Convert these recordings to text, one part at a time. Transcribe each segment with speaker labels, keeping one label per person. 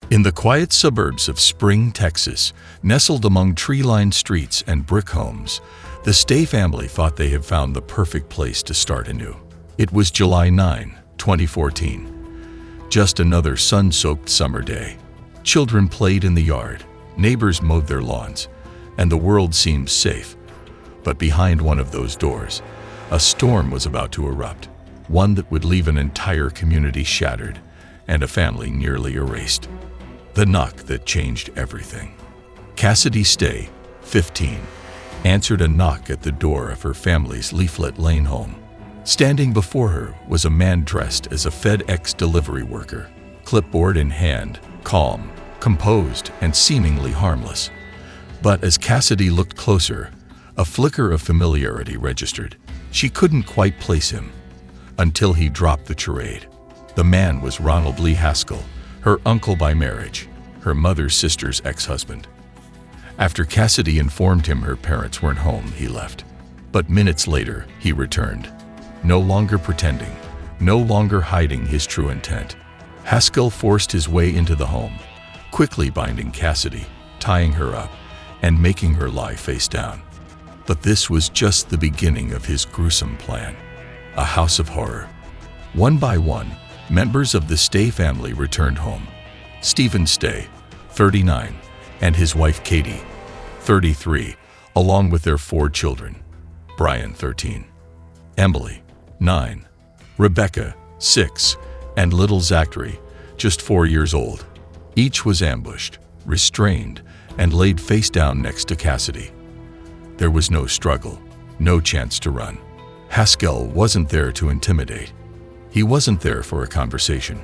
Speaker 1: In the quiet suburbs of Spring, Texas, nestled among tree-lined streets and brick homes, the Stay family thought they had found the perfect place to start anew. It was July 9, 2014. Just another sun-soaked summer day. Children played in the yard, neighbors mowed their lawns, and the world seemed safe. But behind one of those doors, a storm was about to erupt, one that would leave an entire community shattered and a family nearly erased. The knock that changed everything. Cassidy Stay, 15, answered a knock at the door of her family's Leaflet Lane home. Standing before her was a man dressed as a FedEx delivery worker, clipboard in hand, calm, composed, and seemingly harmless. But as Cassidy looked closer, a flicker of familiarity registered. She couldn't quite place him until he dropped the charade. The man was Ronald Lee Haskell, her uncle by marriage, her mother's sister's ex-husband. After Cassidy informed him her parents weren't home, he left. But minutes later, he returned. No longer pretending, no longer hiding his true intent. Haskell forced his way into the home, quickly binding Cassidy, tying her up, and making her lie face down. But this was just the beginning of his gruesome plan. A house of horror. One by one, members of the Stay family returned home. Stephen Stay, 39, and his wife Katie, 33, along with their 4 children. Brian, 13, Emily, 9, Rebecca, 6, and little Zachary, just 4 years old. Each was ambushed, restrained, and laid face down next to Cassidy. There was no struggle, no chance to run. Haskell wasn't there to intimidate. He wasn't there for a conversation.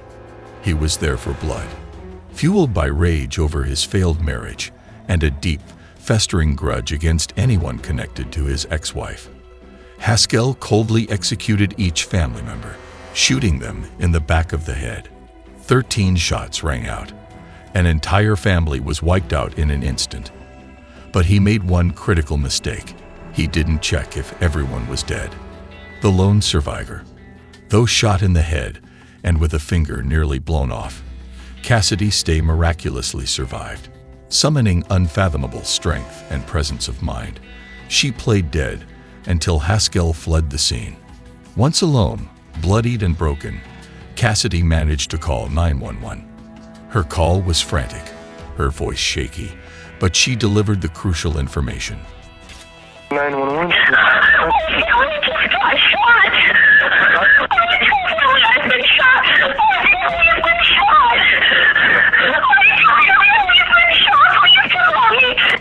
Speaker 1: He was there for blood. Fueled by rage over his failed marriage and a deep, festering grudge against anyone connected to his ex-wife, Haskell coldly executed each family member, shooting them in the back of the head. 13 shots rang out. An entire family was wiped out in an instant. But he made one critical mistake. He didn't check if everyone was dead. The lone survivor, though shot in the head and with a finger nearly blown off, Cassidy Stay miraculously survived. Summoning unfathomable strength and presence of mind, she played dead until Haskell fled the scene. Once alone, bloodied and broken, Cassidy managed to call 911. Her call was frantic, her voice shaky, but she delivered the crucial information.
Speaker 2: 911.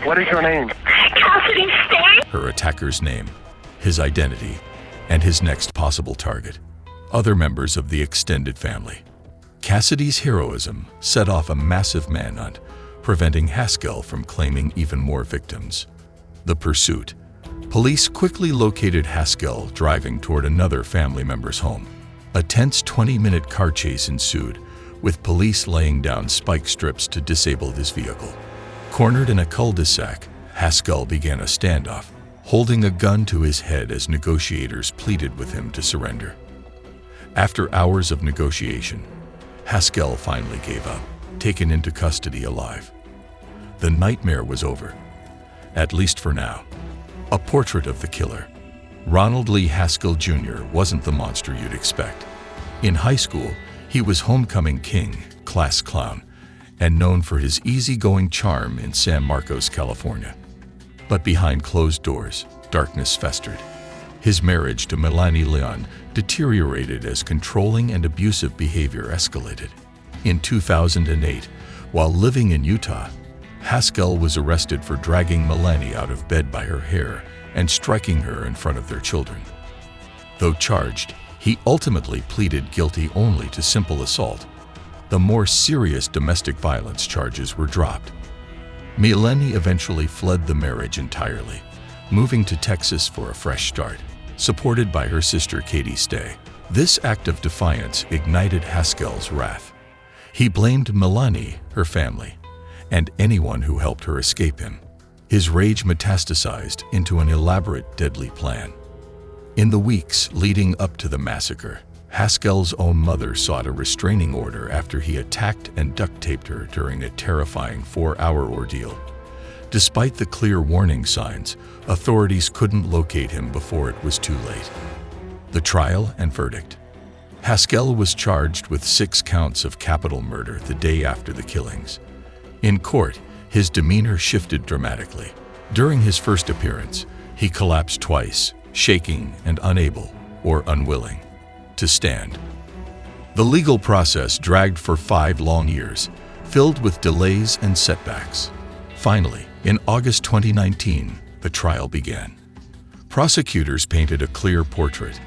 Speaker 2: What is your name?
Speaker 3: Cassidy Stay.
Speaker 1: Her attacker's name, his identity, and his next possible target. Other members of the extended family. Cassidy's heroism set off a massive manhunt, preventing Haskell from claiming even more victims. The pursuit. Police quickly located Haskell driving toward another family member's home. A tense 20-minute car chase ensued, with police laying down spike strips to disable his vehicle. Cornered in a cul-de-sac, Haskell began a standoff, holding a gun to his head as negotiators pleaded with him to surrender. After hours of negotiation, Haskell finally gave up, taken into custody alive. The nightmare was over, at least for now. A portrait of the killer. Ronald Lee Haskell Jr. wasn't the monster you'd expect. In high school, he was homecoming king, class clown, and known for his easygoing charm in San Marcos, California. But behind closed doors, darkness festered. His marriage to Melanie Leon deteriorated as controlling and abusive behavior escalated. In 2008, while living in Utah, Haskell was arrested for dragging Melanie out of bed by her hair and striking her in front of their children. Though charged, he ultimately pleaded guilty only to simple assault. The more serious domestic violence charges were dropped. Melanie eventually fled the marriage entirely, moving to Texas for a fresh start, supported by her sister Katie Stay. This act of defiance ignited Haskell's wrath. He blamed Melanie, her family, and anyone who helped her escape him. His rage metastasized into an elaborate, deadly plan. In the weeks leading up to the massacre, Haskell's own mother sought a restraining order after he attacked and duct-taped her during a terrifying 4-hour ordeal. Despite the clear warning signs, authorities couldn't locate him before it was too late. The trial and verdict. Haskell was charged with 6 counts of capital murder the day after the killings. In court, his demeanor shifted dramatically. During his first appearance, he collapsed twice, shaking and unable, or unwilling, to stand. The legal process dragged for 5 long years, filled with delays and setbacks. Finally, in August 2019, the trial began. Prosecutors painted a clear portrait.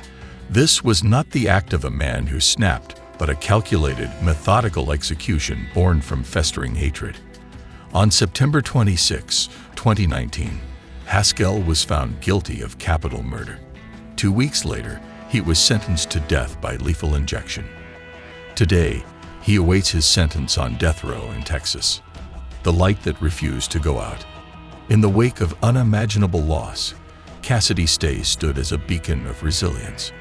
Speaker 1: This was not the act of a man who snapped, but a calculated, methodical execution born from festering hatred. On September 26, 2019, Haskell was found guilty of capital murder. 2 weeks later, he was sentenced to death by lethal injection. Today, he awaits his sentence on death row in Texas. The light that refused to go out. In the wake of unimaginable loss, Cassidy Stay stood as a beacon of resilience.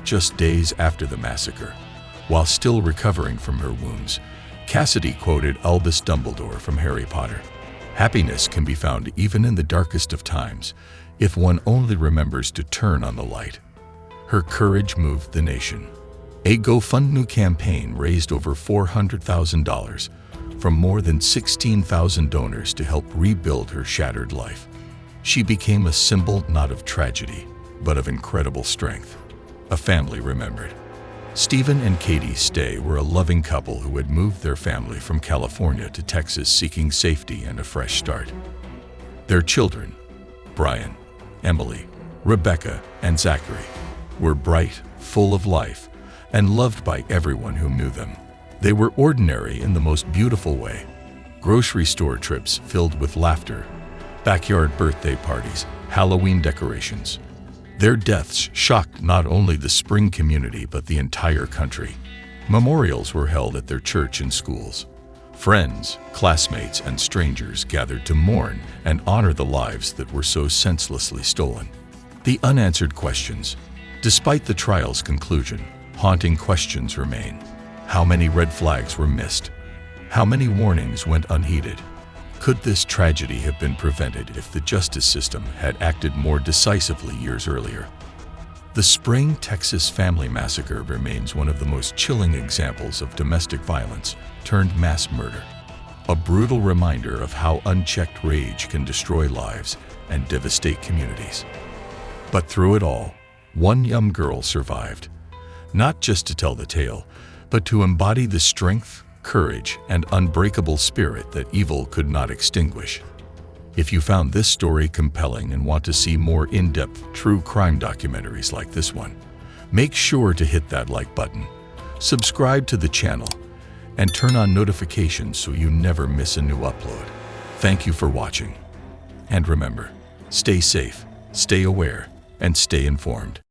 Speaker 1: Just days after the massacre, while still recovering from her wounds, Cassidy quoted Albus Dumbledore from Harry Potter. "Happiness can be found even in the darkest of times, if one only remembers to turn on the light." Her courage moved the nation. A GoFundMe campaign raised over $400,000 from more than 16,000 donors to help rebuild her shattered life. She became a symbol not of tragedy, but of incredible strength. A family remembered. Stephen and Katie Stay were a loving couple who had moved their family from California to Texas seeking safety and a fresh start. Their children, Brian, Emily, Rebecca, and Zachary, were bright, full of life, and loved by everyone who knew them. They were ordinary in the most beautiful way. Grocery store trips filled with laughter, backyard birthday parties, Halloween decorations. Their deaths shocked not only the Spring community but the entire country. Memorials were held at their church and schools. Friends, classmates, and strangers gathered to mourn and honor the lives that were so senselessly stolen. The unanswered questions. Despite the trial's conclusion, haunting questions remain. How many red flags were missed? How many warnings went unheeded? Could this tragedy have been prevented if the justice system had acted more decisively years earlier? The Spring, Texas family massacre remains one of the most chilling examples of domestic violence turned mass murder. A brutal reminder of how unchecked rage can destroy lives and devastate communities. But through it all, one young girl survived. Not just to tell the tale, but to embody the strength, courage, and unbreakable spirit that evil could not extinguish. If you found this story compelling and want to see more in-depth true crime documentaries like this one, make sure to hit that like button, subscribe to the channel, and turn on notifications so you never miss a new upload. Thank you for watching. And remember, stay safe, stay aware, and stay informed.